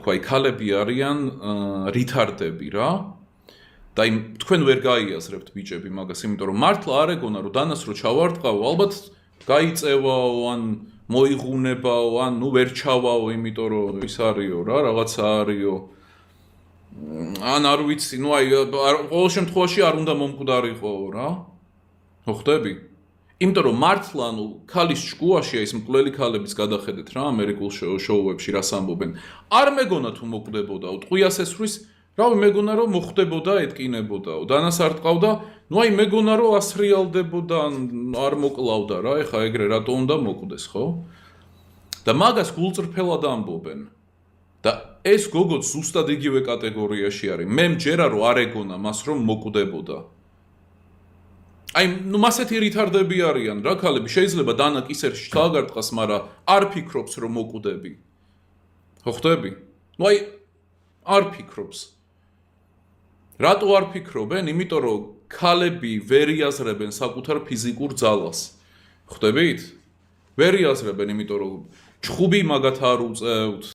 თქვა, ქალები არიან რითარდები რა. და თქვენ ვერ გაიაზრებთ ბიჭები მაგას, იმიტომ რომ მართლა არ ეგონა რომ დანასრო ჩავარტყავ, ალბათ გაიწევაო ან მოიღუნებაო ან ნუ ვერ ჩავაო, იმიტომ რომ ის არისო რა, რაღაცა არისო. ან არ ვიცი, ნუ აი ყოველ შემთხვევაში არ უნდა მომკვდარიყოო რა. ხო ხდები? იმიტომ რომ მართლა ანუ ქალის ჭკუაში ის მკვლელი ქალებიც გადახედეთ რა ამერიკულ შოუებში რას ამბობენ. არ მეგონა თუ მოკვდებოდაო, ტყვიას ესვრის რავი მეგონა რომ მოხდებოდა, ეთკინებოდაო. დანას არ ტყავდა, ნუ აი მეგონა რომ ასრიალდებოდა, არ მოკლავდა რა, ეხა ეგრე რატო უნდა მოკვდეს, ხო? და მაგას გულწრფელად ამბობენ. და ეს გოგოც ზუსტად იგივე კატეგორიაში არის. მე მჯერა რომ არ ეგონა მას რომ მოკვდებოდა. აი, ნუ მასეთი რითარდები არიან რა ქალები, შეიძლება დანა კისერში ჩააგარტყას, მაგრამ არ ფიქრობს რომ მოკვდები. ხო ხდები? ნუ აი არ ფიქრობს. რატო არ ფიქრობენ? იმიტომ რომ ქალები ვერ იაზრებენ საკუთარ ფიზიკურ ძალას. ხვდებით? ვერ იაზრებენ, იმიტომ რომ ჩხუბი მაგათ არ უწევთ.